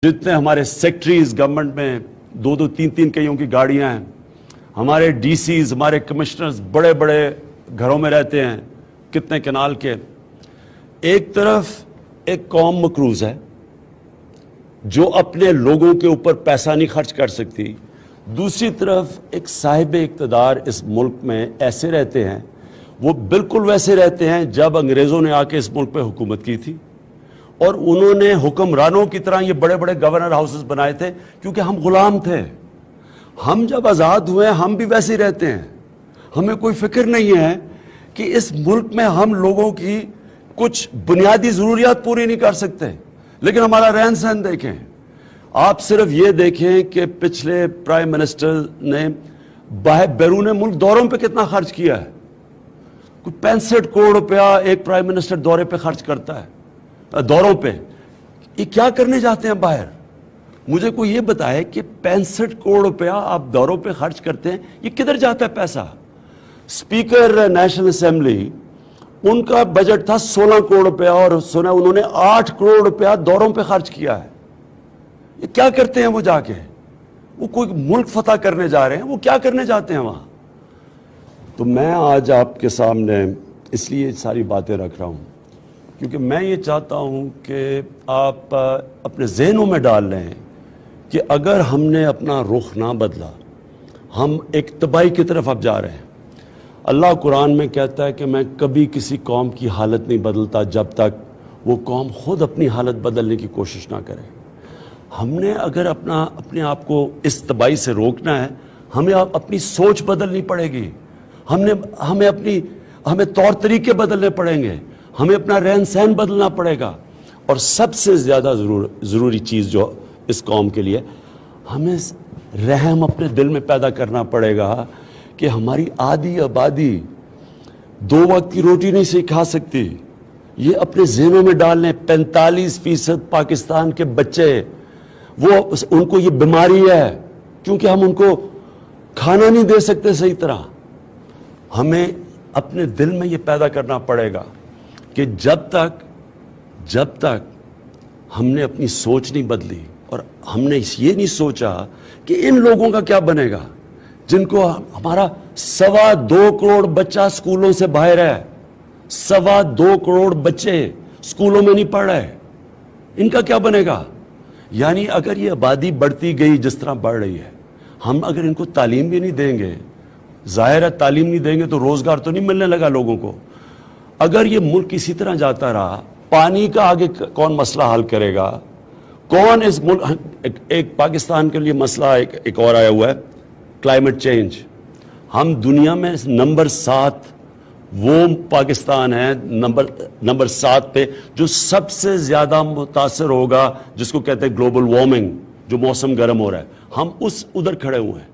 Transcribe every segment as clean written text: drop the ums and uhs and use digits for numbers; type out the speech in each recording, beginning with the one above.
جتنے ہمارے secretaries government میں دو دو تین تین کئیوں کی گاڑیاں ہیں، ہمارے ڈی سیز، ہمارے کمشنرز بڑے بڑے گھروں میں رہتے ہیں، کتنے کنال کے. ایک طرف ایک قوم مقروض ہے جو اپنے لوگوں کے اوپر پیسہ نہیں خرچ کر سکتی، دوسری طرف ایک صاحب اقتدار اس ملک میں ایسے رہتے ہیں، وہ بالکل ویسے رہتے ہیں جب انگریزوں نے آ کے اس ملک پہ حکومت کی تھی، اور انہوں نے حکمرانوں کی طرح یہ بڑے بڑے گورنر ہاؤسز بنائے تھے کیونکہ ہم غلام تھے. ہم جب آزاد ہوئے ہم بھی ویسے ہی رہتے ہیں. ہمیں کوئی فکر نہیں ہے کہ اس ملک میں ہم لوگوں کی کچھ بنیادی ضروریات پوری نہیں کر سکتے، لیکن ہمارا رہن سہن دیکھیں. آپ صرف یہ دیکھیں کہ پچھلے پرائم منسٹر نے بیرون ملک دوروں پہ کتنا خرچ کیا ہے. کوئی 65 کروڑ روپیہ ایک پرائم منسٹر دورے پہ خرچ کرتا ہے، دوروں پہ. یہ کیا کرنے جاتے ہیں باہر؟ مجھے کوئی یہ بتائے کہ 65 کروڑ روپیہ آپ دوروں پہ خرچ کرتے ہیں، یہ کدھر جاتا ہے پیسہ؟ سپیکر نیشنل اسمبلی، ان کا بجٹ تھا 16 کروڑ روپیہ اور سنا انہوں نے 8 کروڑ روپیہ دوروں پہ خرچ کیا ہے. یہ کیا کرتے ہیں وہ جا کے؟ وہ کوئی ملک فتح کرنے جا رہے ہیں، وہ کیا کرنے جاتے ہیں وہاں؟ تو میں آج آپ کے سامنے اس لیے ساری باتیں رکھ رہا ہوں کیونکہ میں یہ چاہتا ہوں کہ آپ اپنے ذہنوں میں ڈال لیں کہ اگر ہم نے اپنا رخ نہ بدلا، ہم ایک تباہی کی طرف اب جا رہے ہیں. اللہ قرآن میں کہتا ہے کہ میں کبھی کسی قوم کی حالت نہیں بدلتا جب تک وہ قوم خود اپنی حالت بدلنے کی کوشش نہ کرے. ہم نے اگر اپنے آپ کو اس تباہی سے روکنا ہے، ہمیں اپنی سوچ بدلنی پڑے گی. ہمیں طور طریقے بدلنے پڑیں گے، ہمیں اپنا رہن سہن بدلنا پڑے گا. اور سب سے زیادہ ضروری چیز جو اس قوم کے لیے، ہمیں رحم اپنے دل میں پیدا کرنا پڑے گا کہ ہماری آدھی آبادی 2 وقت کی روٹی نہیں کھا سکتی. یہ اپنے ذہنوں میں ڈال لیں. 45% پاکستان کے بچے، ان کو یہ بیماری ہے کیونکہ ہم ان کو کھانا نہیں دے سکتے صحیح طرح. ہمیں اپنے دل میں یہ پیدا کرنا پڑے گا کہ جب تک ہم نے اپنی سوچ نہیں بدلی اور ہم نے یہ نہیں سوچا کہ ان لوگوں کا کیا بنے گا جن کو ہمارا 2.25 کروڑ بچہ سکولوں سے باہر ہے. 2.25 کروڑ بچے سکولوں میں نہیں پڑھ رہے، ان کا کیا بنے گا؟ یعنی اگر یہ آبادی بڑھتی گئی جس طرح بڑھ رہی ہے، ہم اگر ان کو تعلیم بھی نہیں دیں گے، ظاہر ہے تعلیم نہیں دیں گے تو روزگار تو نہیں ملنے لگا لوگوں کو. اگر یہ ملک اسی طرح جاتا رہا، پانی کا آگے کون مسئلہ حل کرے گا؟ کون اس ملک ایک پاکستان کے لیے مسئلہ ایک اور آیا ہوا ہے، کلائمیٹ چینج. ہم دنیا میں نمبر 7 وہ پاکستان ہے، نمبر 7 پہ جو سب سے زیادہ متاثر ہوگا، جس کو کہتے ہیں گلوبل وارمنگ، جو موسم گرم ہو رہا ہے. ہم ادھر کھڑے ہوئے ہیں.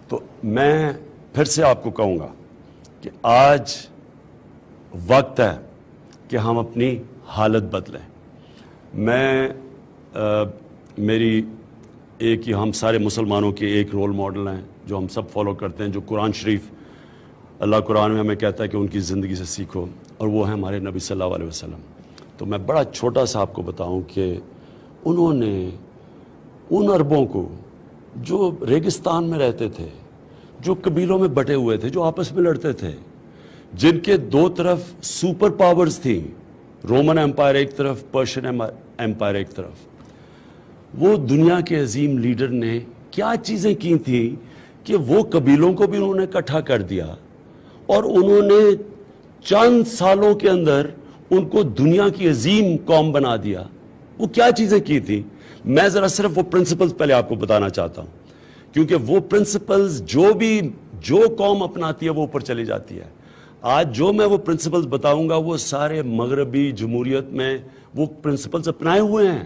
تو میں پھر سے آپ کو کہوں گا کہ آج وقت ہے کہ ہم اپنی حالت بدلیں. میری ایک ہی، ہم سارے مسلمانوں کے ایک رول ماڈل ہیں جو ہم سب فالو کرتے ہیں، جو قرآن شریف، اللہ قرآن میں ہمیں کہتا ہے کہ ان کی زندگی سے سیکھو، اور وہ ہیں ہمارے نبی صلی اللہ علیہ وسلم. تو میں بڑا چھوٹا سا آپ کو بتاؤں کہ انہوں نے ان عربوں کو جو ریگستان میں رہتے تھے، جو قبیلوں میں بٹے ہوئے تھے، جو آپس میں لڑتے تھے، جن کے 2 طرف سپر پاورز تھیں، رومن ایمپائر ایک طرف، پرشین ایمپائر ایک طرف، وہ دنیا کے عظیم لیڈر نے کیا چیزیں کی تھیں کہ وہ قبیلوں کو بھی انہوں نے اکٹھا کر دیا، اور انہوں نے چند سالوں کے اندر ان کو دنیا کی عظیم قوم بنا دیا. وہ کیا چیزیں کی تھیں؟ میں ذرا صرف وہ پرنسپلز پہلے آپ کو بتانا چاہتا ہوں، کیونکہ وہ پرنسپلز جو قوم اپناتی ہے وہ اوپر چلی جاتی ہے. آج جو میں وہ پرنسپلز بتاؤں گا وہ سارے مغربی جمہوریت میں وہ پرنسپلز اپنائے ہوئے ہیں.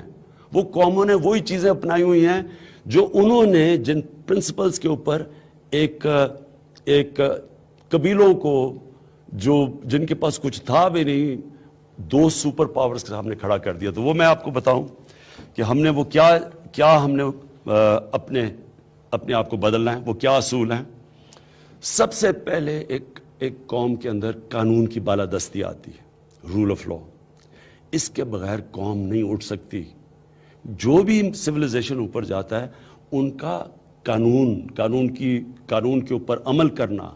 وہ قوموں نے وہی چیزیں اپنائی ہوئی ہیں جو انہوں نے جن پرنسپلز کے اوپر ایک قبیلوں کو جن کے پاس کچھ تھا بھی نہیں، 2 سپر پاورز کے سامنے کھڑا کر دیا. تو وہ میں آپ کو بتاؤں کہ ہم نے وہ کیا ہم نے اپنے آپ کو بدلنا ہے، وہ کیا اصول ہیں. سب سے پہلے ایک قوم کے اندر قانون کی بالادستی آتی ہے، رول آف لا. اس کے بغیر قوم نہیں اٹھ سکتی. جو بھی سویلائزیشن اوپر جاتا ہے ان کا قانون کے اوپر عمل کرنا،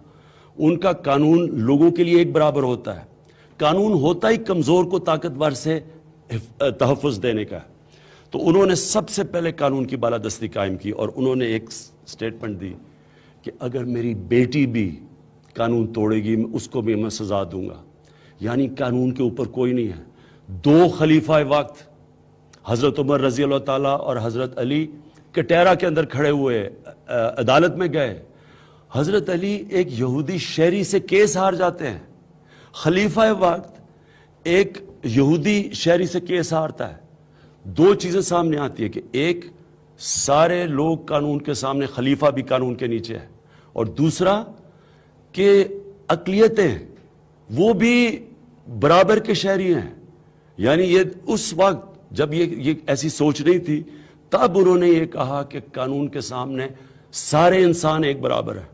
ان کا قانون لوگوں کے لیے ایک برابر ہوتا ہے. قانون ہوتا ہی کمزور کو طاقتور سے تحفظ دینے کا ہے. تو انہوں نے سب سے پہلے قانون کی بالادستی قائم کی اور انہوں نے ایک سٹیٹمنٹ دی کہ اگر میری بیٹی بھی قانون توڑے گی اس کو بھی میں سزا دوں گا. یعنی قانون کے اوپر کوئی نہیں ہے. 2 خلیفہ وقت حضرت عمر رضی اللہ تعالیٰ اور حضرت علی کٹیرا کے اندر کھڑے ہوئے، عدالت میں گئے. حضرت علی ایک یہودی شہری سے کیس ہار جاتے ہیں. خلیفہ وقت ایک یہودی شہری سے کیس ہارتا ہے. 2 چیزیں سامنے آتی ہیں کہ ایک، سارے لوگ قانون کے سامنے، خلیفہ بھی قانون کے نیچے ہے، اور دوسرا کہ اقلیتیں وہ بھی برابر کے شہری ہیں. یعنی یہ اس وقت جب یہ ایسی سوچ نہیں تھی، تب انہوں نے یہ کہا کہ قانون کے سامنے سارے انسان ایک برابر ہیں.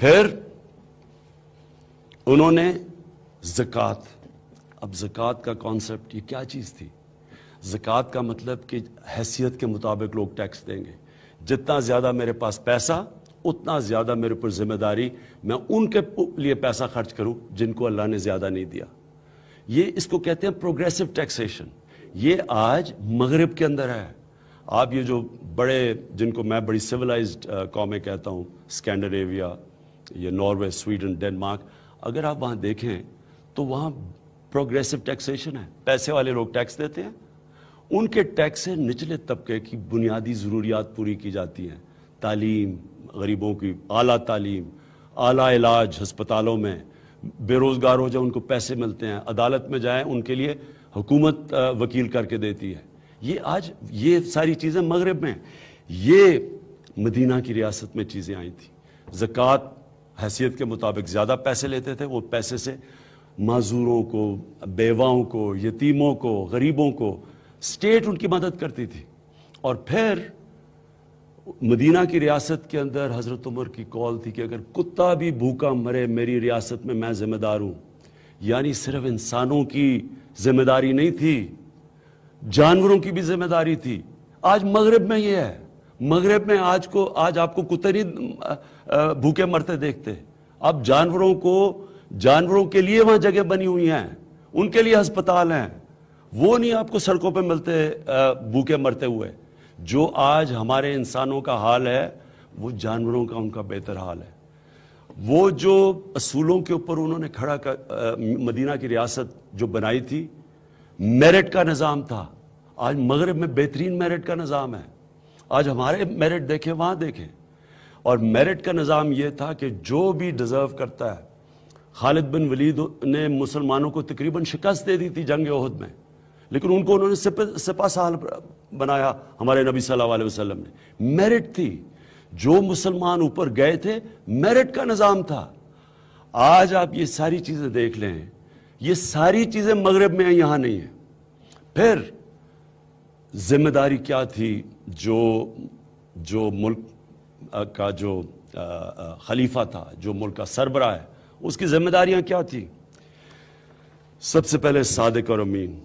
پھر انہوں نے زکوٰۃ. اب زکوٰۃ کا کانسیپٹ یہ کیا چیز تھی؟ زکوٰۃ کا مطلب کہ حیثیت کے مطابق لوگ ٹیکس دیں گے. جتنا زیادہ میرے پاس پیسہ اتنا زیادہ میرے اوپر ذمہ داری، میں ان کے لیے پیسہ خرچ کروں جن کو اللہ نے زیادہ نہیں دیا. یہ اس کو کہتے ہیں پروگریسو ٹیکسیشن. یہ آج مغرب کے اندر ہے. آپ یہ جو بڑے، جن کو میں بڑی سویلائزڈ قومیں کہتا ہوں، اسکینڈینیویا، یہ ناروے، سویڈن، ڈنمارک، اگر آپ وہاں دیکھیں تو وہاں پروگریسو ٹیکسیشن ہے. پیسے والے لوگ ٹیکس دیتے ہیں، ان کے ٹیکس سے نچلے طبقے کی بنیادی ضروریات پوری کی جاتی ہیں. تعلیم، غریبوں کی اعلیٰ تعلیم، اعلیٰ علاج ہسپتالوں میں. بے روزگار ہو جائے ان کو پیسے ملتے ہیں. عدالت میں جائیں ان کے لیے حکومت وکیل کر کے دیتی ہے. یہ آج یہ ساری چیزیں مغرب میں، یہ مدینہ کی ریاست میں چیزیں آئی تھیں. زکوٰۃ حیثیت کے مطابق زیادہ پیسے لیتے تھے. وہ پیسے سے معذوروں کو، بیواؤں کو، یتیموں کو، غریبوں کو اسٹیٹ ان کی مدد کرتی تھی. اور پھر مدینہ کی ریاست کے اندر حضرت عمر کی کال تھی کہ اگر کتا بھی بھوکا مرے میری ریاست میں ذمہ دار ہوں. یعنی صرف انسانوں کی ذمہ داری نہیں تھی، جانوروں کی بھی ذمہ داری تھی. آج مغرب میں یہ ہے. مغرب میں آج آپ کو کتے نہیں بھوکے مرتے دیکھتے. اب جانوروں کے لیے وہاں جگہ بنی ہوئی ہیں، ان کے لیے ہسپتال ہیں. وہ نہیں آپ کو سڑکوں پہ ملتے بھوکے مرتے ہوئے. جو آج ہمارے انسانوں کا حال ہے وہ جانوروں کا ان کا بہتر حال ہے. وہ جو اصولوں کے اوپر انہوں نے کھڑا مدینہ کی ریاست جو بنائی تھی، میرٹ کا نظام تھا. آج مغرب میں بہترین میرٹ کا نظام ہے. آج ہمارے میرٹ دیکھیں، وہاں دیکھیں. اور میرٹ کا نظام یہ تھا کہ جو بھی ڈیزرو کرتا ہے. خالد بن ولید نے مسلمانوں کو تقریباً شکست دے دی تھی جنگ احد میں، لیکن ان کو انہوں نے سپہ سالار بنایا ہمارے نبی صلی اللہ علیہ وسلم نے. میرٹ تھی. جو مسلمان اوپر گئے تھے، میرٹ کا نظام تھا. آج آپ یہ ساری چیزیں دیکھ لیں، یہ ساری چیزیں مغرب میں ہیں، یہاں نہیں ہیں. پھر ذمہ داری کیا تھی؟ جو ملک کا جو خلیفہ تھا، جو ملک کا سربراہ ہے، اس کی ذمہ داریاں کیا تھی؟ سب سے پہلے صادق اور امین،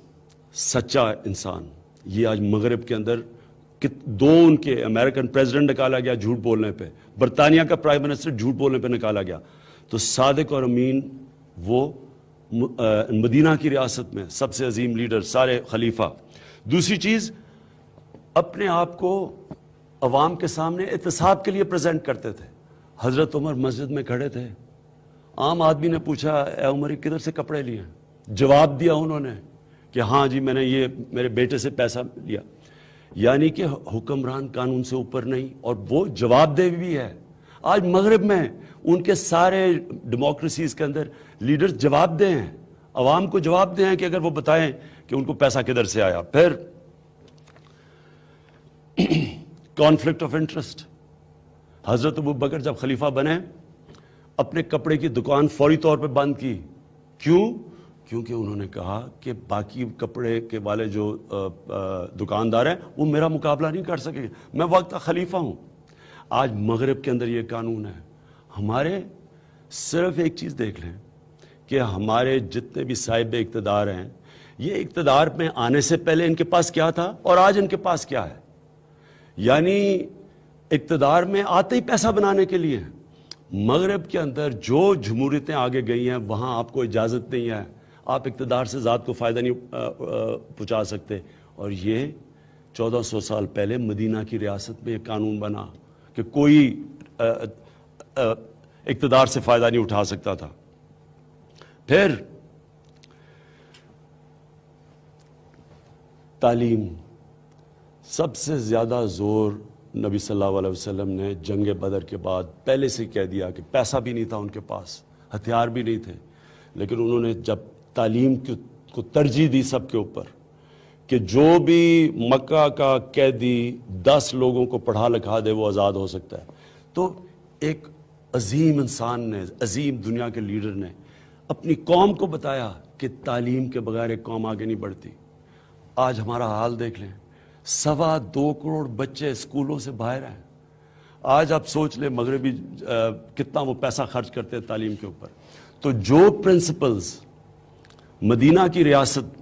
سچا انسان. یہ آج مغرب کے اندر ان کے امریکن پریزیڈنٹ نکالا گیا جھوٹ بولنے پہ، برطانیہ کا پرائم منسٹر جھوٹ بولنے پہ نکالا گیا. تو صادق اور امین وہ مدینہ کی ریاست میں سب سے عظیم لیڈر، سارے خلیفہ. دوسری چیز، اپنے آپ کو عوام کے سامنے احتساب کے لیے پریزنٹ کرتے تھے. حضرت عمر مسجد میں کھڑے تھے، عام آدمی نے پوچھا اے عمر کدھر سے کپڑے لیے؟ جواب دیا انہوں نے کہ ہاں جی میں نے یہ میرے بیٹے سے پیسہ لیا. یعنی کہ حکمران قانون سے اوپر نہیں، اور وہ جواب دہ بھی ہے. آج مغرب میں ان کے سارے ڈیموکریسیز کے اندر لیڈر جواب دہ ہیں، عوام کو جواب دہ ہیں کہ اگر وہ بتائیں کہ ان کو پیسہ کدھر سے آیا. پھر کانفلکٹ آف انٹرسٹ. حضرت ابوبکر جب خلیفہ بنے، اپنے کپڑے کی دکان فوری طور پہ بند کی. کیوں؟ کیونکہ انہوں نے کہا کہ باقی کپڑے کے والے جو دکاندار ہیں وہ میرا مقابلہ نہیں کر سکے، میں وقت کا خلیفہ ہوں. آج مغرب کے اندر یہ قانون ہے. ہمارے صرف ایک چیز دیکھ لیں کہ ہمارے جتنے بھی صاحب اقتدار ہیں، یہ اقتدار میں آنے سے پہلے ان کے پاس کیا تھا اور آج ان کے پاس کیا ہے. یعنی اقتدار میں آتے ہی پیسہ بنانے کے لیے. مغرب کے اندر جو جمہوریتیں آگے گئی ہیں وہاں آپ کو اجازت نہیں ہے, آپ اقتدار سے ذات کو فائدہ نہیں پہنچا سکتے. اور یہ 1400 سال پہلے مدینہ کی ریاست میں یہ قانون بنا کہ کوئی اقتدار سے فائدہ نہیں اٹھا سکتا تھا. پھر تعلیم, سب سے زیادہ زور نبی صلی اللہ علیہ وسلم نے جنگ بدر کے بعد پہلے سے کہہ دیا کہ پیسہ بھی نہیں تھا ان کے پاس, ہتھیار بھی نہیں تھے, لیکن انہوں نے جب تعلیم کو ترجیح دی سب کے اوپر کہ جو بھی مکہ کا قیدی 10 لوگوں کو پڑھا لکھا دے وہ آزاد ہو سکتا ہے. تو ایک عظیم انسان نے, عظیم دنیا کے لیڈر نے اپنی قوم کو بتایا کہ تعلیم کے بغیر ایک قوم آگے نہیں بڑھتی. آج ہمارا حال دیکھ لیں, 2.25 کروڑ بچے اسکولوں سے باہر ہیں. آج آپ سوچ لیں مغربی کتنا وہ پیسہ خرچ کرتے ہیں تعلیم کے اوپر. تو جو پرنسپلز مدینہ کی ریاست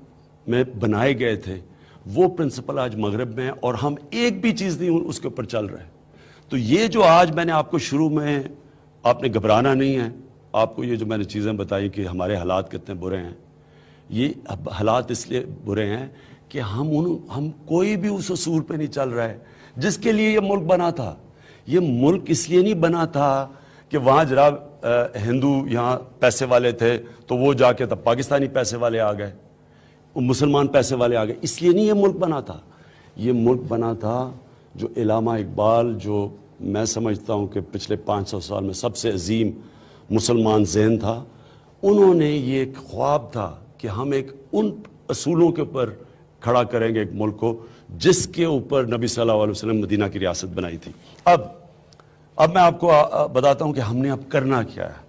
میں بنائے گئے تھے وہ پرنسپل آج مغرب میں ہیں, اور ہم ایک بھی چیز نہیں اس کے اوپر چل رہے. تو یہ جو آج میں نے آپ کو شروع میں, آپ نے گھبرانا نہیں ہے. آپ کو یہ جو میں نے چیزیں بتائی کہ ہمارے حالات کتنے برے ہیں, یہ حالات اس لیے برے ہیں کہ ہم کوئی بھی اس اصول پہ نہیں چل رہا ہے جس کے لیے یہ ملک بنا تھا. یہ ملک اس لیے نہیں بنا تھا کہ وہاں جناب ہندو یہاں پیسے والے تھے تو وہ جا کے تب پاکستانی پیسے والے آ گئے, مسلمان پیسے والے آ گئے. اس لیے نہیں یہ ملک بنا تھا. یہ ملک بنا تھا جو علامہ اقبال, جو میں سمجھتا ہوں کہ پچھلے 500 سال میں سب سے عظیم مسلمان ذہن تھا, انہوں نے یہ ایک خواب تھا کہ ہم ایک ان اصولوں کے اوپر کھڑا کریں گے ایک ملک کو جس کے اوپر نبی صلی اللہ علیہ وسلم مدینہ کی ریاست بنائی تھی. اب میں آپ کو بتاتا ہوں کہ ہم نے اب کرنا کیا ہے.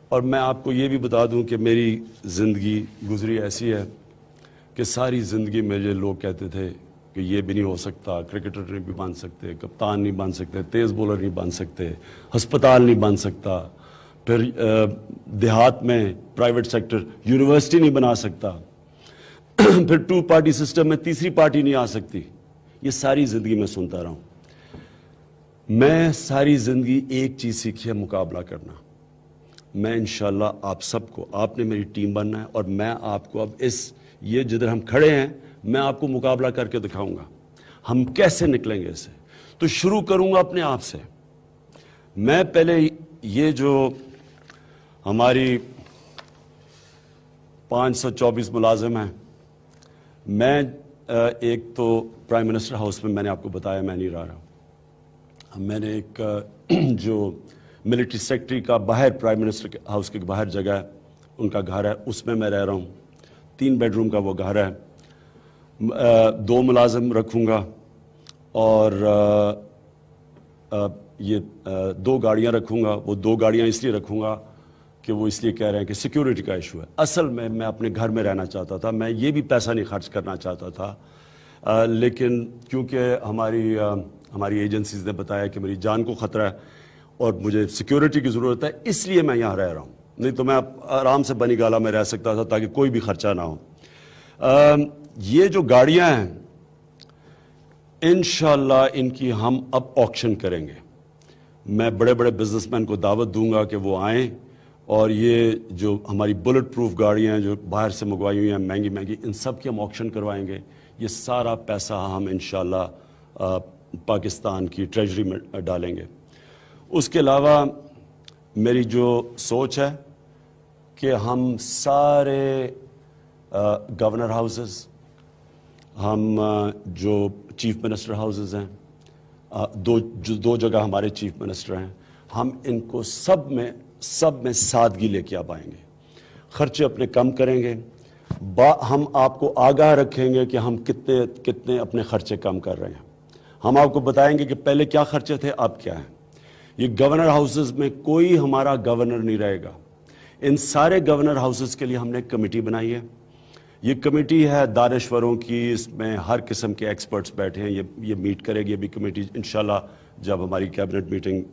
اور میں آپ کو یہ بھی بتا دوں کہ میری زندگی گزری ایسی ہے کہ ساری زندگی میرے لوگ کہتے تھے کہ یہ بھی نہیں ہو سکتا, کرکٹر نہیں بھی بن سکتے, کپتان نہیں بن سکتے, تیز بولر نہیں بن سکتے, ہسپتال نہیں بن سکتا, پھر دیہات میں پرائیویٹ سیکٹر یونیورسٹی نہیں بنا سکتا, پھر 2 پارٹی سسٹم میں تیسری پارٹی نہیں آ سکتی. یہ ساری زندگی میں سنتا رہا ہوں. میں ساری زندگی ایک چیز سیکھی ہے, مقابلہ کرنا. میں انشاءاللہ آپ سب کو, آپ نے میری ٹیم بننا ہے اور میں آپ کو اب یہ جدھر ہم کھڑے ہیں میں آپ کو مقابلہ کر کے دکھاؤں گا ہم کیسے نکلیں گے اسے. تو شروع کروں گا اپنے آپ سے. میں پہلے یہ جو ہماری 524 ملازم ہیں, میں ایک تو پرائم منسٹر ہاؤس میں نے آپ کو بتایا میں نہیں رہ رہا ہوں. میں نے ایک جو ملٹری سیکٹری کا باہر پرائم منسٹر ہاؤس کے باہر جگہ ہے, ان کا گھر ہے, اس میں رہ رہا ہوں. 3 بیڈ روم کا وہ گھر ہے. 2 ملازم رکھوں گا اور یہ 2 گاڑیاں رکھوں گا. وہ 2 گاڑیاں اس لیے رکھوں گا کہ وہ اس لیے کہہ رہے ہیں کہ سیکیورٹی کا ایشو ہے. اصل میں اپنے گھر میں رہنا چاہتا تھا, میں یہ بھی پیسہ نہیں خرچ کرنا چاہتا تھا, لیکن کیونکہ ہماری ایجنسیز نے بتایا کہ میری جان کو خطرہ ہے اور مجھے سیکیورٹی کی ضرورت ہے, اس لیے میں یہاں رہ رہا ہوں. نہیں تو میں آرام سے بنی گالا میں رہ سکتا تھا تاکہ کوئی بھی خرچہ نہ ہو. یہ جو گاڑیاں ہیں انشاءاللہ ان کی ہم اب آکشن کریں گے. میں بڑے بڑے بزنس مین کو دعوت دوں گا کہ وہ آئیں اور یہ جو ہماری بلٹ پروف گاڑیاں جو باہر سے منگوائی ہوئی ہیں مہنگی مہنگی, ان سب کی ہم آکشن کروائیں گے. یہ سارا پیسہ ہم انشاءاللہ پاکستان کی ٹریجری میں ڈالیں گے. اس کے علاوہ میری جو سوچ ہے کہ ہم سارے گورنر ہاؤسز, ہم جو چیف منسٹر ہاؤسز ہیں, 2 جگہ ہمارے چیف منسٹر ہیں, ہم ان کو سب میں سادگی لے کے آئیں گے. خرچے اپنے کم کریں گے. ہم آپ کو آگاہ رکھیں گے کہ ہم کتنے اپنے خرچے کم کر رہے ہیں. ہم آپ کو بتائیں گے کہ پہلے کیا خرچے تھے اب کیا ہیں. یہ گورنر ہاؤسز میں کوئی ہمارا گورنر نہیں رہے گا. ان سارے گورنر ہاؤسز کے لیے ہم نے ایک کمیٹی بنائی ہے. یہ کمیٹی ہے دانشوروں کی, اس میں ہر قسم کے ایکسپرٹس بیٹھے ہیں. یہ میٹ کرے گی ابھی کمیٹی انشاءاللہ جب ہماری کیبنٹ میٹنگ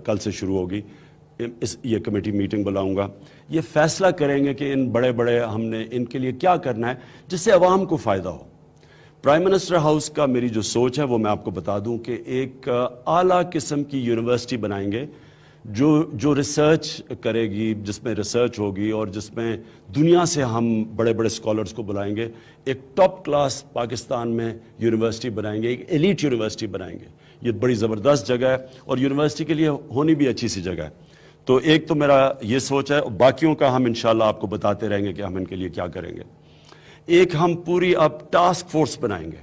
کل سے شروع ہوگی. یہ کمیٹی میٹنگ بلاؤں گا. یہ فیصلہ کریں گے کہ ان بڑے بڑے ہم نے ان کے لیے کیا کرنا ہے جس سے عوام کو فائدہ ہو. پرائم منسٹر ہاؤس کا میری جو سوچ ہے وہ میں آپ کو بتا دوں کہ ایک اعلیٰ قسم کی یونیورسٹی بنائیں گے جو ریسرچ کرے گی, جس میں ریسرچ ہوگی اور جس میں دنیا سے ہم بڑے بڑے اسکالرس کو بلائیں گے. ایک ٹاپ کلاس پاکستان میں یونیورسٹی بنائیں گے, ایک ایلیٹ یونیورسٹی بنائیں گے. یہ بڑی زبردست جگہ ہے اور یونیورسٹی کے لیے ہونی بھی اچھی سی جگہ ہے. تو ایک تو میرا یہ سوچ ہے, باقیوں کا ہم انشاءاللہ آپ کو بتاتے رہیں گے کہ ہم ان کے لیے کیا کریں گے. ایک ہم پوری اب ٹاسک فورس بنائیں گے,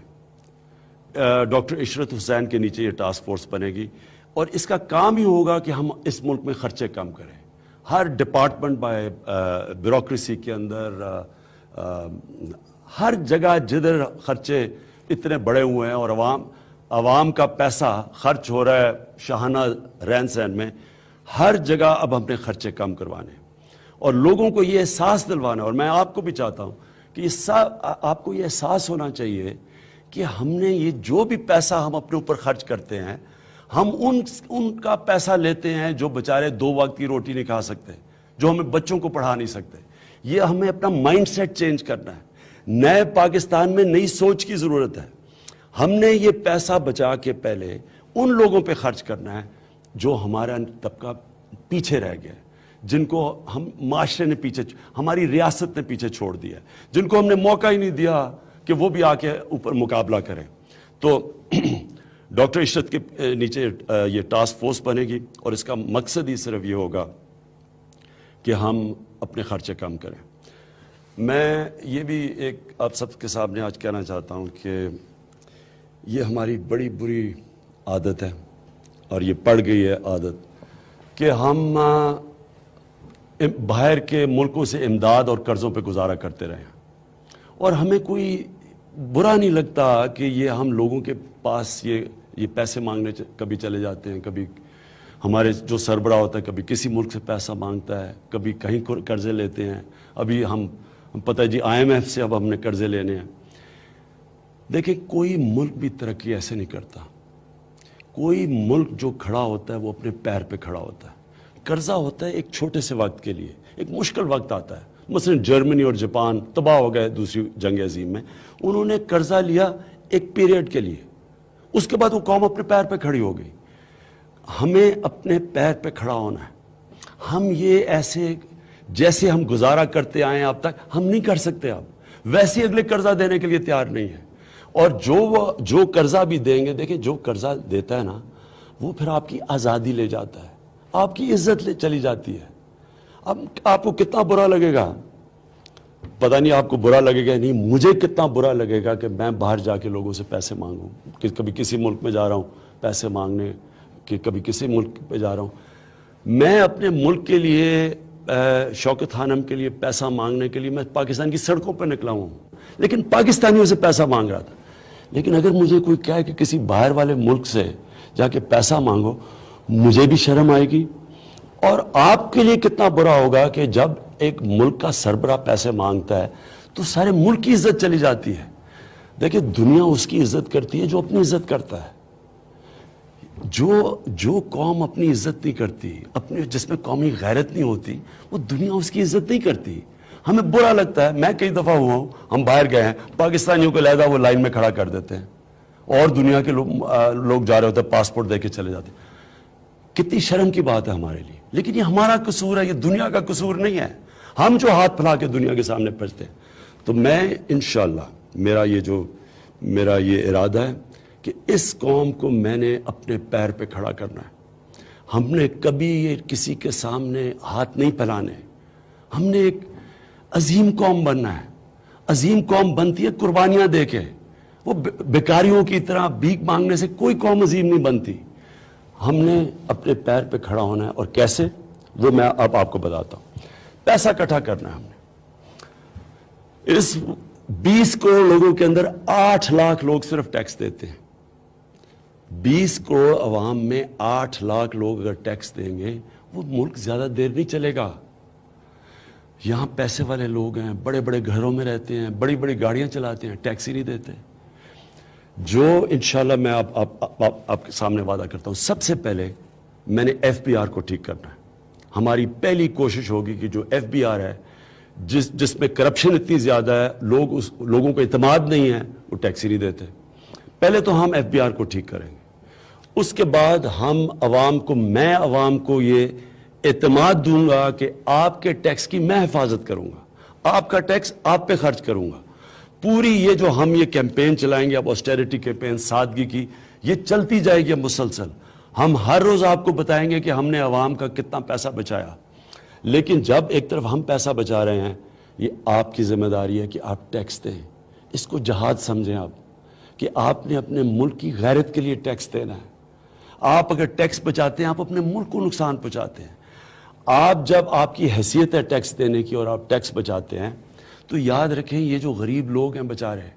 ڈاکٹر عشرت حسین کے نیچے یہ ٹاسک فورس بنے گی اور اس کا کام ہی ہوگا کہ ہم اس ملک میں خرچے کم کریں. ہر ڈپارٹمنٹ بائی بیوروکریسی کے اندر ہر جگہ جدھر خرچے اتنے بڑے ہوئے ہیں اور عوام کا پیسہ خرچ ہو رہا ہے شاہانہ رہن سہن میں, ہر جگہ اب ہم نے خرچے کم کروانے اور لوگوں کو یہ احساس دلوانا. اور میں آپ کو بھی چاہتا ہوں کہ آپ کو یہ احساس ہونا چاہیے کہ ہم نے یہ جو بھی پیسہ ہم اپنے اوپر خرچ کرتے ہیں, ہم ان کا پیسہ لیتے ہیں جو بیچارے 2 وقت کی روٹی نہیں کھا سکتے, جو ہمیں بچوں کو پڑھا نہیں سکتے. یہ ہمیں اپنا مائنڈ سیٹ چینج کرنا ہے. نئے پاکستان میں نئی سوچ کی ضرورت ہے. ہم نے یہ پیسہ بچا کے پہلے ان لوگوں پہ خرچ کرنا ہے جو ہمارا طبقہ پیچھے رہ گیا, جن کو ہم معاشرے نے ہماری ریاست نے پیچھے چھوڑ دیا, جن کو ہم نے موقع ہی نہیں دیا کہ وہ بھی آ کے اوپر مقابلہ کریں. تو ڈاکٹر عشرت کے نیچے یہ ٹاسک فورس بنے گی اور اس کا مقصد ہی صرف یہ ہوگا کہ ہم اپنے خرچے کم کریں. میں یہ بھی ایک آپ سب کے سامنے آج کہنا چاہتا ہوں کہ یہ ہماری بڑی بری عادت ہے اور یہ پڑ گئی ہے عادت کہ ہم باہر کے ملکوں سے امداد اور قرضوں پہ گزارا کرتے رہے اور ہمیں کوئی برا نہیں لگتا کہ یہ ہم لوگوں کے پاس یہ پیسے مانگنے کبھی چلے جاتے ہیں. کبھی ہمارے جو سربراہ ہوتا ہے کبھی کسی ملک سے پیسہ مانگتا ہے, کبھی کہیں قرضے لیتے ہیں. ابھی ہم پتہ ہے جی IMF سے اب ہم نے قرضے لینے ہیں. دیکھیں کوئی ملک بھی ترقی ایسے نہیں کرتا. کوئی ملک جو کھڑا ہوتا ہے وہ اپنے پیر پہ کھڑا ہوتا ہے. قرضہ ہوتا ہے ایک چھوٹے سے وقت کے لیے, ایک مشکل وقت آتا ہے. مثلا جرمنی اور جاپان تباہ ہو گئے دوسری جنگ عظیم میں, انہوں نے قرضہ لیا ایک پیریڈ کے لیے, اس کے بعد وہ قوم اپنے پیر پہ کھڑی ہو گئی. ہمیں اپنے پیر پہ کھڑا ہونا ہے. ہم یہ ایسے جیسے ہم گزارا کرتے آئے ہیں اب تک ہم نہیں کر سکتے, اب ویسے اگلے قرضہ دینے کے لیے تیار نہیں ہے. اور جو قرضہ بھی دیں گے, دیکھیں جو قرضہ دیتا ہے نا وہ پھر آپ کی آزادی لے جاتا ہے, آپ کی عزت چلی جاتی ہے. اب آپ کو کتنا برا لگے گا پتہ نہیں, آپ کو برا لگے گا نہیں, مجھے کتنا برا لگے گا کہ میں باہر جا کے لوگوں سے پیسے مانگوں, کہ کبھی کسی ملک میں جا رہا ہوں پیسے مانگنے, کہ کبھی کسی ملک پہ جا رہا ہوں. میں اپنے ملک کے لیے شوکت خانم کے لیے پیسہ مانگنے کے لیے میں پاکستان کی سڑکوں پہ نکلا ہوں, لیکن پاکستانیوں سے پیسہ مانگ رہا تھا. لیکن اگر مجھے کوئی کہے کہ کسی باہر والے ملک سے جا کے پیسہ مانگو, مجھے بھی شرم آئے گی. اور آپ کے لیے کتنا برا ہوگا کہ جب ایک ملک کا سربراہ پیسے مانگتا ہے تو سارے ملک کی عزت چلی جاتی ہے. دیکھیں دنیا اس کی عزت کرتی ہے جو اپنی عزت کرتا ہے. جو قوم اپنی عزت نہیں کرتی, جس میں قومی غیرت نہیں ہوتی, وہ دنیا اس کی عزت نہیں کرتی. ہمیں برا لگتا ہے. میں کئی دفعہ ہوا ہوں, ہم باہر گئے ہیں, پاکستانیوں کو علیحدہ وہ لائن میں کھڑا کر دیتے ہیں اور دنیا کے لوگ جا رہے ہوتے ہیں پاسپورٹ دے کے چلے جاتے ہیں. کتنی شرم کی بات ہے ہمارے لیے, لیکن یہ ہمارا قصور ہے, یہ دنیا کا قصور نہیں ہے. ہم جو ہاتھ پھیلا کے دنیا کے سامنے پہنچتے ہیں. تو میں انشاءاللہ میرا یہ ارادہ ہے کہ اس قوم کو میں نے اپنے پیر پہ کھڑا کرنا ہے. ہم نے کبھی یہ کسی کے سامنے ہاتھ نہیں پھیلانے. ہم نے ایک عظیم قوم بننا ہے. عظیم قوم بنتی ہے قربانیاں دے کے. وہ بیکاریوں کی طرح بھیک مانگنے سے کوئی قوم عظیم نہیں بنتی. ہم نے اپنے پیر پہ کھڑا ہونا ہے. اور کیسے, وہ میں اب آپ کو بتاتا ہوں. پیسہ اکٹھا کرنا ہے ہم نے. اس 20 کروڑ لوگوں کے اندر 8 لاکھ لوگ صرف ٹیکس دیتے ہیں. 20 کروڑ عوام میں 8 لاکھ لوگ اگر ٹیکس دیں گے, وہ ملک زیادہ دیر نہیں چلے گا. یہاں پیسے والے لوگ ہیں, بڑے بڑے گھروں میں رہتے ہیں, بڑی بڑی گاڑیاں چلاتے ہیں, ٹیکس ہی نہیں دیتے. جو انشاءاللہ میں آپ کے سامنے وعدہ کرتا ہوں, سب سے پہلے میں نے FBR کو ٹھیک کرنا ہے. ہماری پہلی کوشش ہوگی کہ جو FBR ہے جس میں کرپشن اتنی زیادہ ہے, لوگوں کو اعتماد نہیں ہے, وہ ٹیکس ہی نہیں دیتے. پہلے تو ہم FBR کو ٹھیک کریں گے, اس کے بعد میں عوام کو یہ اعتماد دوں گا کہ آپ کے ٹیکس کی میں حفاظت کروں گا, آپ کا ٹیکس آپ پہ خرچ کروں گا. پوری یہ جو ہم یہ کیمپین چلائیں گے اب آسٹیرٹی کیمپین, سادگی کی, یہ چلتی جائے گی مسلسل. ہم ہر روز آپ کو بتائیں گے کہ ہم نے عوام کا کتنا پیسہ بچایا. لیکن جب ایک طرف ہم پیسہ بچا رہے ہیں, یہ آپ کی ذمہ داری ہے کہ آپ ٹیکس دیں. اس کو جہاد سمجھیں آپ, کہ آپ نے اپنے ملک کی غیرت کے لیے ٹیکس دینا ہے. آپ اگر ٹیکس بچاتے ہیں آپ اپنے ملک کو نقصان پہنچاتے ہیں. آپ جب آپ کی حیثیت ہے ٹیکس دینے کی اور آپ ٹیکس بچاتے ہیں تو یاد رکھیں یہ جو غریب لوگ ہیں بیچارے,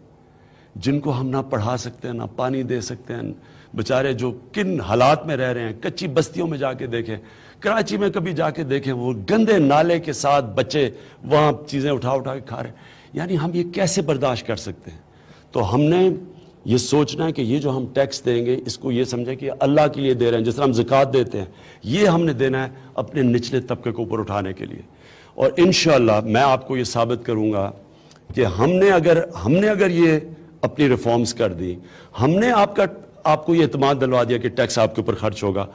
جن کو ہم نہ پڑھا سکتے ہیں نہ پانی دے سکتے ہیں, بیچارے جو کن حالات میں رہ رہے ہیں, کچی بستیوں میں جا کے دیکھیں, کراچی میں کبھی جا کے دیکھیں, وہ گندے نالے کے ساتھ بچے وہاں چیزیں اٹھا کے کھا رہے ہیں. یعنی ہم یہ کیسے برداشت کر سکتے ہیں؟ تو ہم نے یہ سوچنا ہے کہ یہ جو ہم ٹیکس دیں گے اس کو یہ سمجھیں کہ اللہ کے لیے دے رہے ہیں. جس طرح ہم زکوٰۃ دیتے ہیں, یہ ہم نے دینا ہے اپنے نچلے طبقے کو اوپر اٹھانے کے لیے. اور انشاءاللہ میں آپ کو یہ ثابت کروں گا کہ ہم نے اگر یہ اپنی ریفارمز کر دی, ہم نے آپ کو یہ اعتماد دلوا دیا کہ ٹیکس آپ کے اوپر خرچ ہوگا,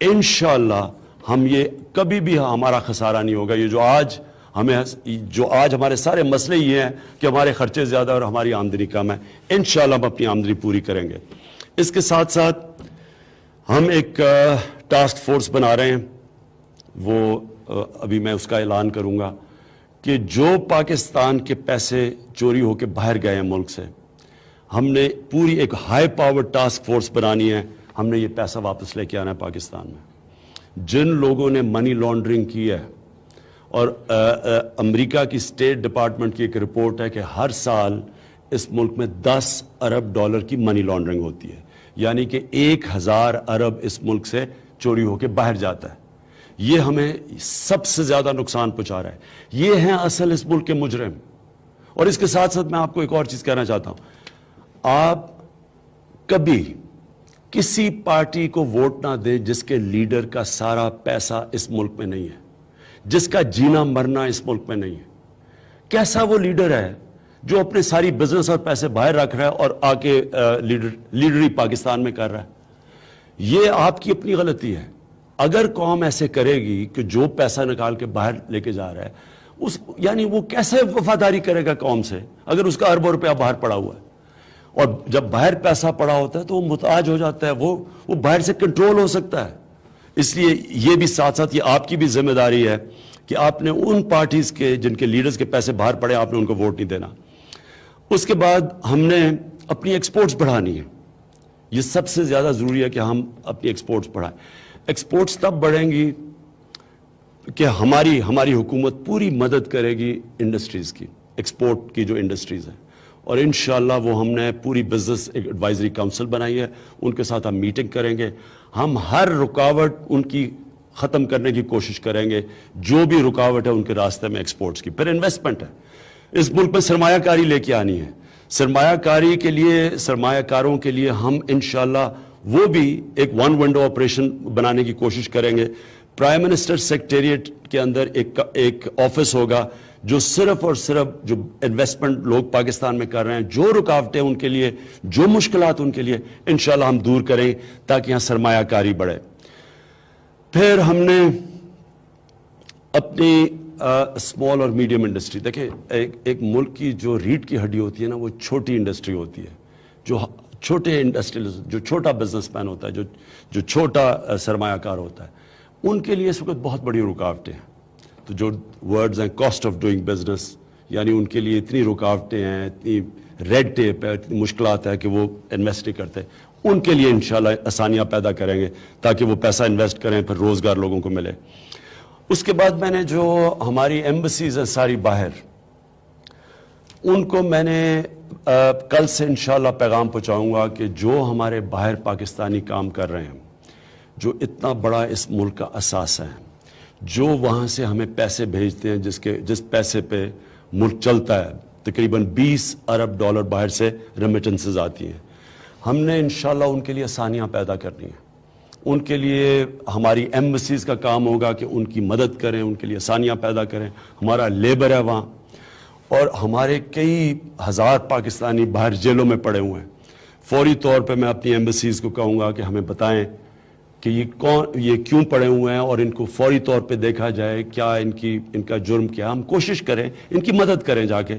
انشاءاللہ ہم یہ کبھی بھی ہمارا خسارہ نہیں ہوگا. یہ جو آج ہمارے سارے مسئلے یہ ہیں کہ ہمارے خرچے زیادہ اور ہماری آمدنی کم ہے, انشاءاللہ ہم اپنی آمدنی پوری کریں گے. اس کے ساتھ ساتھ ہم ایک ٹاسک فورس بنا رہے ہیں, وہ ابھی میں اس کا اعلان کروں گا کہ جو پاکستان کے پیسے چوری ہو کے باہر گئے ہیں ملک سے, ہم نے پوری ایک ہائی پاور ٹاسک فورس بنانی ہے. ہم نے یہ پیسہ واپس لے کے آنا ہے پاکستان میں. جن لوگوں نے منی لانڈرنگ کی ہے, اور امریکہ کی اسٹیٹ ڈپارٹمنٹ کی ایک رپورٹ ہے کہ ہر سال اس ملک میں 10 ارب ڈالر کی منی لانڈرنگ ہوتی ہے, یعنی کہ 1000 ارب اس ملک سے چوری ہو کے باہر جاتا ہے. یہ ہمیں سب سے زیادہ نقصان پہنچا رہا ہے. یہ ہیں اصل اس ملک کے مجرم. اور اس کے ساتھ ساتھ میں آپ کو ایک اور چیز کہنا چاہتا ہوں, آپ کبھی کسی پارٹی کو ووٹ نہ دیں جس کے لیڈر کا سارا پیسہ اس ملک میں نہیں ہے, جس کا جینا مرنا اس ملک میں نہیں ہے. کیسا وہ لیڈر ہے جو اپنے ساری بزنس اور پیسے باہر رکھ رہا ہے اور آ کے لیڈری پاکستان میں کر رہا ہے؟ یہ آپ کی اپنی غلطی ہے. اگر قوم ایسے کرے گی کہ جو پیسہ نکال کے باہر لے کے جا رہا ہے, یعنی وہ کیسے وفاداری کرے گا قوم سے اگر اس کا اربوں روپیہ باہر پڑا ہوا ہے؟ اور جب باہر پیسہ پڑا ہوتا ہے تو وہ محتاج ہو جاتا ہے, وہ باہر سے کنٹرول ہو سکتا ہے. اس لیے یہ بھی ساتھ ساتھ یہ آپ کی بھی ذمہ داری ہے کہ آپ نے ان پارٹیز کے جن کے لیڈرز کے پیسے باہر پڑے, آپ نے ان کو ووٹ نہیں دینا. اس کے بعد ہم نے اپنی ایکسپورٹس بڑھانی ہے. یہ سب سے زیادہ ضروری ہے کہ ہم اپنی ایکسپورٹس بڑھائیں. ایکسپورٹس تب بڑھیں گی کہ ہماری حکومت پوری مدد کرے گی انڈسٹریز کی, ایکسپورٹ کی جو انڈسٹریز ہیں. اور انشاءاللہ وہ ہم نے پوری بزنس ایڈوائزری کاؤنسل بنائی ہے, ان کے ساتھ ہم میٹنگ کریں گے. ہم ہر رکاوٹ ان کی ختم کرنے کی کوشش کریں گے, جو بھی رکاوٹ ہے ان کے راستے میں ایکسپورٹس کی. پھر انویسٹمنٹ ہے, اس ملک میں سرمایہ کاری لے کے آنی ہے. سرمایہ کاری کے لیے, سرمایہ کاروں کے لیے ہم انشاءاللہ وہ بھی ایک ون ونڈو آپریشن بنانے کی کوشش کریں گے. پرائم منسٹر سیکریٹریٹ کے اندر ایک آفس ہوگا جو صرف اور صرف جو انویسٹمنٹ لوگ پاکستان میں کر رہے ہیں, جو رکاوٹیں ان کے لیے, جو مشکلات ان کے لیے, انشاءاللہ ہم دور کریں تاکہ یہاں سرمایہ کاری بڑھے. پھر ہم نے اپنی اسمال اور میڈیم انڈسٹری, دیکھیں ایک ملک کی جو ریڑھ کی ہڈی ہوتی ہے نا, وہ چھوٹی انڈسٹری ہوتی ہے. جو چھوٹے انڈسٹریل, جو چھوٹا بزنس مین ہوتا ہے, جو چھوٹا سرمایہ کار ہوتا ہے, ان کے لیے اس وقت بہت بڑی رکاوٹیں ہیں. تو جو ورڈز ہیں کاسٹ آف ڈوئنگ بزنس, یعنی ان کے لیے اتنی رکاوٹیں ہیں, اتنی ریڈ ٹیپ ہے, اتنی مشکلات ہے کہ وہ انویسٹ نہیں کرتے. ان کے لیے انشاءاللہ آسانیاں پیدا کریں گے تاکہ وہ پیسہ انویسٹ کریں, پھر روزگار لوگوں کو ملے. اس کے بعد میں نے جو ہماری ایمبسیز ہیں ساری باہر, ان کو میں نے کل سے انشاءاللہ پیغام پہنچاؤں گا کہ جو ہمارے باہر پاکستانی کام کر رہے ہیں, جو اتنا بڑا اس ملک کا اثاثہ ہے, جو وہاں سے ہمیں پیسے بھیجتے ہیں, جس پیسے پہ ملک چلتا ہے, تقریباً 20 ارب ڈالر باہر سے ریمیٹنسز آتی ہیں, ہم نے انشاءاللہ ان کے لیے آسانیاں پیدا کرنی ہیں. ان کے لیے ہماری ایمبیسیز کا کام ہوگا کہ ان کی مدد کریں, ان کے لیے آسانیاں پیدا کریں. ہمارا لیبر ہے وہاں, اور ہمارے کئی ہزار پاکستانی باہر جیلوں میں پڑے ہوئے ہیں. فوری طور پہ میں اپنی ایمبیسیز کو کہوں گا کہ ہمیں بتائیں کہ یہ کیوں پڑے ہوئے ہیں, اور ان کو فوری طور پہ دیکھا جائے کیا ان کا جرم کیا. ہم کوشش کریں, ان کی مدد کریں, جا کے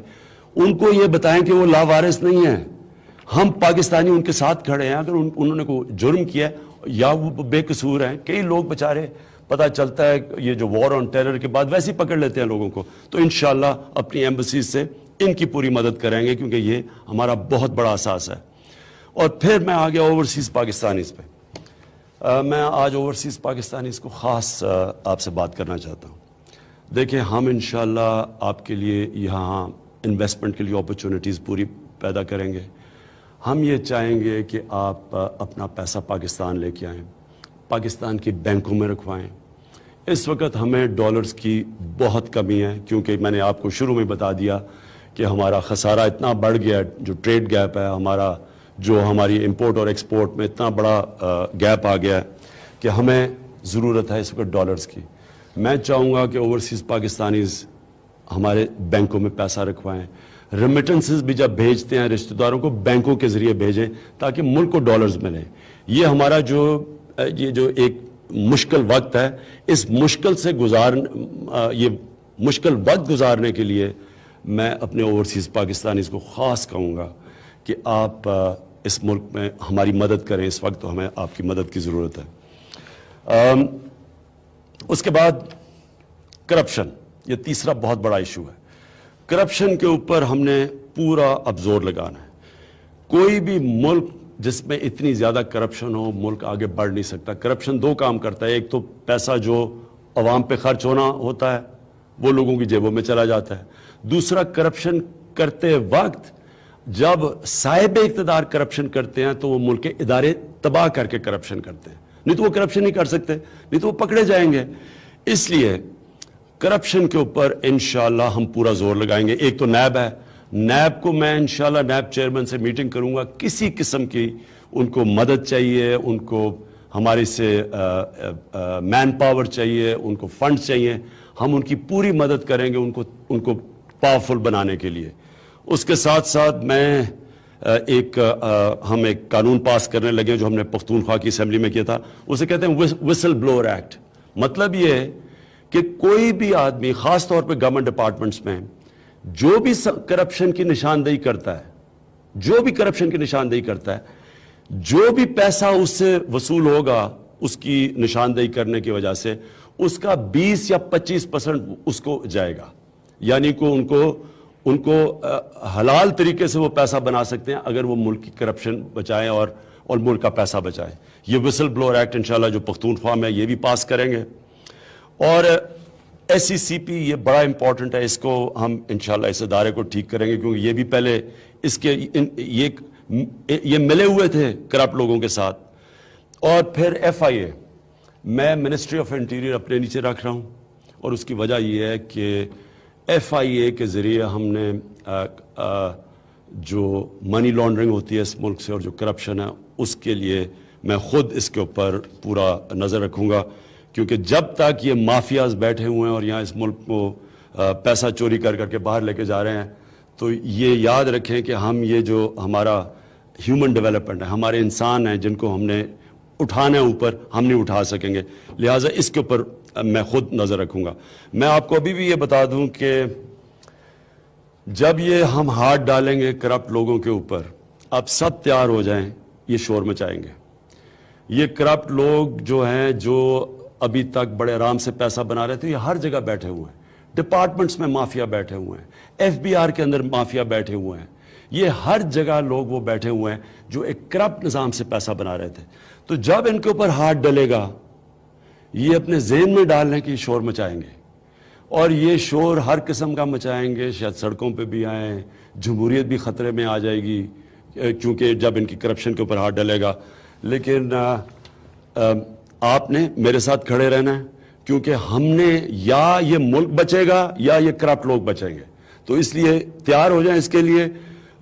ان کو یہ بتائیں کہ وہ لاوارث نہیں ہیں. ہم پاکستانی ان کے ساتھ کھڑے ہیں. اگر انہوں نے کوئی جرم کیا یا وہ بے قصور ہیں, کئی لوگ بیچارے پتہ چلتا ہے یہ جو وار آن ٹیرر کے بعد ویسے ہی پکڑ لیتے ہیں لوگوں کو, تو انشاءاللہ اپنی ایمبیسیز سے ان کی پوری مدد کریں گے, کیونکہ یہ ہمارا بہت بڑا احساس ہے. اور پھر میں آ گیا اوورسیز پاکستانیز پہ. میں آج اوورسیز پاکستانیز کو خاص آپ سے بات کرنا چاہتا ہوں. دیکھیں, ہم انشاءاللہ آپ کے لیے یہاں انویسٹمنٹ کے لیے اپرچونٹیز پوری پیدا کریں گے. ہم یہ چاہیں گے کہ آپ اپنا پیسہ پاکستان لے کے آئیں, پاکستان کی بینکوں میں رکھوائیں. اس وقت ہمیں ڈالرز کی بہت کمی ہے, کیونکہ میں نے آپ کو شروع میں بتا دیا کہ ہمارا خسارہ اتنا بڑھ گیا, جو ٹریڈ گیپ ہے ہمارا, جو ہماری امپورٹ اور ایکسپورٹ میں اتنا بڑا گیپ آ گیا ہے کہ ہمیں ضرورت ہے اس وقت ڈالرز کی. میں چاہوں گا کہ اوورسیز پاکستانیز ہمارے بینکوں میں پیسہ رکھوائیں. ریمیٹنسز بھی جب بھیجتے ہیں رشتہ داروں کو, بینکوں کے ذریعے بھیجیں تاکہ ملک کو ڈالرز ملیں. یہ ہمارا یہ جو ایک مشکل وقت ہے, اس مشکل سے یہ مشکل وقت گزارنے کے لیے میں اپنے اوورسیز پاکستانیز کو خاص کہوں گا کہ آپ اس ملک میں ہماری مدد کریں. اس وقت تو ہمیں آپ کی مدد کی ضرورت ہے. اس کے بعد کرپشن, یہ تیسرا بہت بڑا ایشو ہے. کرپشن کے اوپر ہم نے پورا اب زور لگانا ہے. کوئی بھی ملک جس میں اتنی زیادہ کرپشن ہو, ملک آگے بڑھ نہیں سکتا. کرپشن دو کام کرتا ہے, ایک تو پیسہ جو عوام پہ خرچ ہونا ہوتا ہے وہ لوگوں کی جیبوں میں چلا جاتا ہے. دوسرا, کرپشن کرتے وقت جب صاحب اقتدار کرپشن کرتے ہیں تو وہ ملک کے ادارے تباہ کر کے کرپشن کرتے ہیں, نہیں تو وہ کرپشن نہیں کر سکتے, نہیں تو وہ پکڑے جائیں گے. اس لیے کرپشن کے اوپر انشاءاللہ ہم پورا زور لگائیں گے. ایک تو نیب ہے, نیب کو میں انشاءاللہ نیب چیئرمین سے میٹنگ کروں گا. کسی قسم کی ان کو مدد چاہیے, ان کو ہمارے سے مین پاور چاہیے, ان کو فنڈ چاہیے, ہم ان کی پوری مدد کریں گے ان کو پاورفل بنانے کے لیے. اس کے ساتھ ساتھ ہم ایک قانون پاس کرنے لگے جو ہم نے پختونخوا کی اسمبلی میں کیا تھا, اسے کہتے ہیں وسل بلور ایکٹ. مطلب یہ ہے کہ کوئی بھی آدمی, خاص طور پہ گورنمنٹ ڈپارٹمنٹس میں, جو بھی کرپشن کی نشاندہی کرتا ہے, جو بھی پیسہ اس سے وصول ہوگا اس کی نشاندہی کرنے کی وجہ سے, اس کا 20 یا 25% اس کو جائے گا. یعنی کہ ان کو حلال طریقے سے وہ پیسہ بنا سکتے ہیں اگر وہ ملک کی کرپشن بچائیں اور ملک کا پیسہ بچائیں. یہ وسل بلور ایکٹ انشاءاللہ جو پختونخوا میں یہ بھی پاس کریں گے. اور SECP یہ بڑا امپورٹنٹ ہے, اس کو ہم انشاءاللہ اس ادارے کو ٹھیک کریں گے, کیونکہ یہ بھی پہلے یہ ملے ہوئے تھے کرپٹ لوگوں کے ساتھ. اور پھر FIA, میں منسٹری آف انٹیریئر اپنے نیچے رکھ رہا ہوں, اور اس کی وجہ یہ ہے کہ FIA کے ذریعے ہم نے جو منی لانڈرنگ ہوتی ہے اس ملک سے اور جو کرپشن ہے اس کے لیے میں خود اس کے اوپر پورا نظر رکھوں گا. کیونکہ جب تک یہ مافیاز بیٹھے ہوئے ہیں اور یہاں اس ملک کو پیسہ چوری کر کے باہر لے کے جا رہے ہیں, تو یہ یاد رکھیں کہ ہم یہ جو ہمارا ہیومن ڈیولپمنٹ ہے, ہمارے انسان ہیں جن کو ہم نے اٹھانا ہے اوپر, ہم نہیں اٹھا سکیں گے. لہٰذا اس کے اوپر میں خود نظر رکھوں گا. میں آپ کو ابھی بھی یہ بتا دوں کہ جب یہ ہم ہاتھ ڈالیں گے کرپٹ لوگوں کے اوپر, اب سب تیار ہو جائیں, یہ شور مچائیں گے. یہ کرپٹ لوگ جو ہیں, جو ابھی تک بڑے آرام سے پیسہ بنا رہے تھے, یہ ہر جگہ بیٹھے ہوئے ہیں. ڈپارٹمنٹس میں مافیا بیٹھے ہوئے ہیں, FBI کے اندر مافیا بیٹھے ہوئے ہیں. یہ ہر جگہ لوگ وہ بیٹھے ہوئے ہیں جو ایک کرپٹ نظام سے پیسہ بنا رہے تھے. تو جب ان کے اوپر ہاتھ ڈلے گا, یہ اپنے ذہن میں ڈال لیں کہ یہ شور مچائیں گے, اور یہ شور ہر قسم کا مچائیں گے. شاید سڑکوں پہ بھی آئیں, جمہوریت بھی خطرے میں آ جائے گی کیونکہ جب ان کی کرپشن کے اوپر ہاتھ ڈلے گا. لیکن آپ نے میرے ساتھ کھڑے رہنا ہے, کیونکہ ہم نے یا یہ ملک بچے گا یا یہ کرپٹ لوگ بچیں گے. تو اس لیے تیار ہو جائیں اس کے لیے.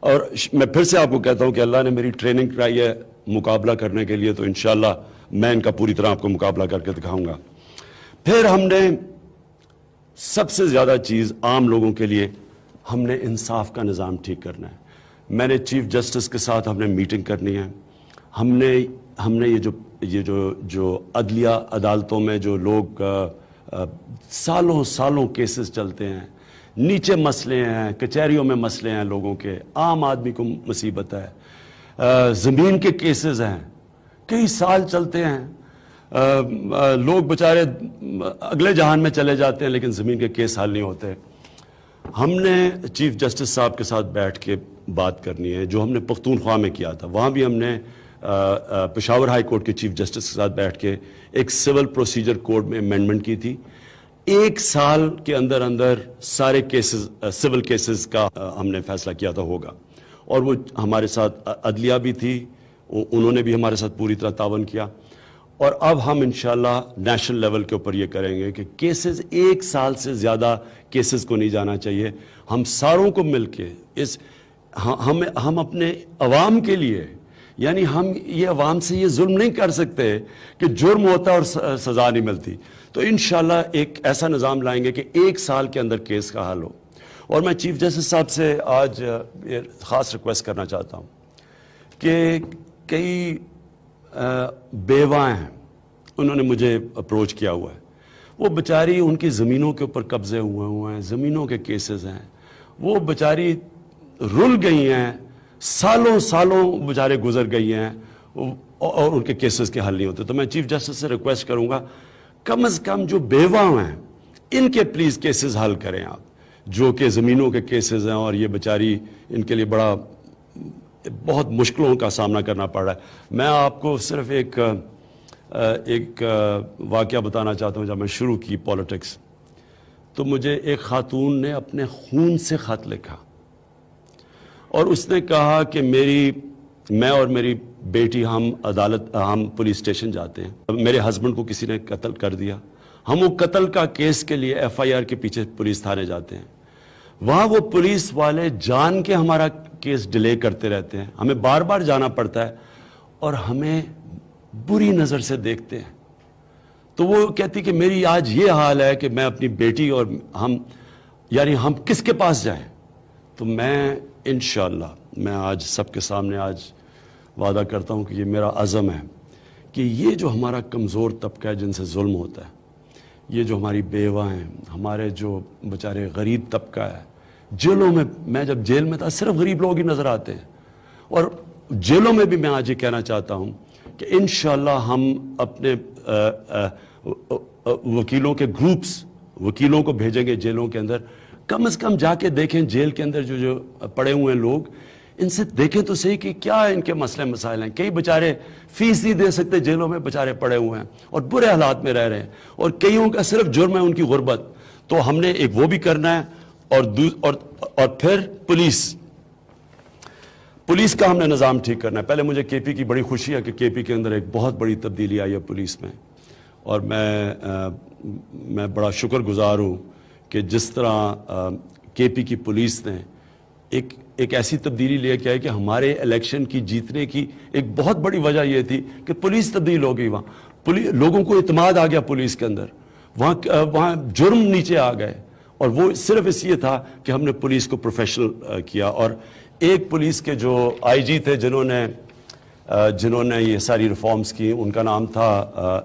اور میں پھر سے آپ کو کہتا ہوں کہ اللہ نے میری ٹریننگ کرائی ہے مقابلہ کرنے کے لیے, تو انشاءاللہ میں ان کا پوری طرح آپ کو مقابلہ کر کے دکھاؤں گا. پھر ہم نے سب سے زیادہ چیز عام لوگوں کے لیے ہم نے انصاف کا نظام ٹھیک کرنا ہے. میں نے چیف جسٹس کے ساتھ ہم نے میٹنگ کرنی ہے. ہم نے یہ جو عدلیہ عدالتوں میں جو لوگ سالوں کیسز چلتے ہیں, نیچے مسئلے ہیں, کچہریوں میں مسئلے ہیں لوگوں کے, عام آدمی کو مصیبت ہے, زمین کے کیسز ہیں, کئی سال چلتے ہیں, لوگ بچارے اگلے جہان میں چلے جاتے ہیں لیکن زمین کے کیس حل نہیں ہوتے. ہم نے چیف جسٹس صاحب کے ساتھ بیٹھ کے بات کرنی ہے, جو ہم نے پختونخوا میں کیا تھا. وہاں بھی ہم نے پشاور ہائی کورٹ کے چیف جسٹس کے ساتھ بیٹھ کے ایک سول پروسیجر کوڈ میں امینڈمنٹ کی تھی. 1 سال کے اندر سارے کیسز, سول کیسز کا ہم نے فیصلہ کیا تھا ہوگا. اور وہ ہمارے ساتھ عدلیہ بھی تھی, انہوں نے بھی ہمارے ساتھ پوری طرح تعاون کیا. اور اب ہم انشاءاللہ نیشنل لیول کے اوپر یہ کریں گے کہ کیسز 1 سال سے زیادہ کیسز کو نہیں جانا چاہیے. ہم ساروں کو مل کے ہم اپنے عوام کے لیے, یعنی ہم یہ عوام سے یہ ظلم نہیں کر سکتے کہ جرم ہوتا ہے اور سزا نہیں ملتی. تو انشاءاللہ ایک ایسا نظام لائیں گے کہ 1 سال کے اندر کیس کا حل ہو. اور میں چیف جسٹس صاحب سے آج یہ خاص ریکویسٹ کرنا چاہتا ہوں کہ کئی بیواں ہیں, انہوں نے مجھے اپروچ کیا ہوا ہے. وہ بیچاری, ان کی زمینوں کے اوپر قبضے ہوئے ہیں, زمینوں کے کیسز ہیں, وہ بیچاری رل گئی ہیں, سالوں بیچارے گزر گئی ہیں اور ان کے کیسز کے حل نہیں ہوتے. تو میں چیف جسٹس سے ریکویسٹ کروں گا کم از کم جو بیواں ہیں ان کے پلیز کیسز حل کریں آپ, جو کہ زمینوں کے کیسز ہیں اور یہ بیچاری ان کے لیے بہت مشکلوں کا سامنا کرنا پڑ رہا ہے. میں آپ کو صرف ایک واقعہ بتانا چاہتا ہوں. جب میں شروع کی پالیٹکس تو مجھے ایک خاتون نے اپنے خون سے خط لکھا اور اس نے کہا کہ میں اور میری بیٹی ہم پولیس اسٹیشن جاتے ہیں, میرے ہسبینڈ کو کسی نے قتل کر دیا, ہم وہ قتل کا کیس کے لیے FIR کے پیچھے پولیس تھانے جاتے ہیں. وہاں وہ پولیس والے جان کے ہمارا کیس ڈیلے کرتے رہتے ہیں, ہمیں بار بار جانا پڑتا ہے اور ہمیں بری نظر سے دیکھتے ہیں. تو وہ کہتی کہ میری آج یہ حال ہے کہ میں اپنی بیٹی اور ہم کس کے پاس جائیں. تو میں انشاءاللہ میں آج سب کے سامنے آج وعدہ کرتا ہوں کہ یہ میرا عزم ہے کہ یہ جو ہمارا کمزور طبقہ ہے جن سے ظلم ہوتا ہے, یہ جو ہماری بیوہ ہیں, ہمارے جو بیچارے غریب طبقہ ہے, جیلوں میں جب جیل میں تھا صرف غریب لوگ ہی نظر آتے ہیں. اور جیلوں میں بھی میں آج یہ کہنا چاہتا ہوں کہ انشاءاللہ ہم اپنے وکیلوں کے گروپس, وکیلوں کو بھیجیں گے جیلوں کے اندر. کم از کم جا کے دیکھیں جیل کے اندر جو پڑے ہوئے ہیں لوگ, ان سے دیکھیں تو صحیح کہ کیا ان کے مسئلے مسائل ہیں. کئی بیچارے فیس نہیں دے سکتے, جیلوں میں بیچارے پڑے ہوئے ہیں اور برے حالات میں رہ رہے ہیں, اور کئیوں کا صرف جرم ہے ان کی غربت. تو ہم نے ایک وہ بھی کرنا ہے. اور پھر پولیس کا ہم نے نظام ٹھیک کرنا ہے. پہلے مجھے KP کی بڑی خوشی ہے کہ KP کے اندر ایک بہت بڑی تبدیلی آئی ہے پولیس میں, اور میں بڑا شکر گزار ہوں کہ جس طرح KP کی پولیس نے ایک ایسی تبدیلی لے کے آئی کہ ہمارے الیکشن کی جیتنے کی ایک بہت بڑی وجہ یہ تھی کہ پولیس تبدیل ہو گئی. وہاں لوگوں کو اعتماد آ گیا پولیس کے اندر, وہاں جرم نیچے آ گئے, اور وہ صرف اس لیے تھا کہ ہم نے پولیس کو پروفیشنل کیا. اور ایک پولیس کے جو IG تھے جنہوں نے یہ ساری ریفارمز کی, ان کا نام تھا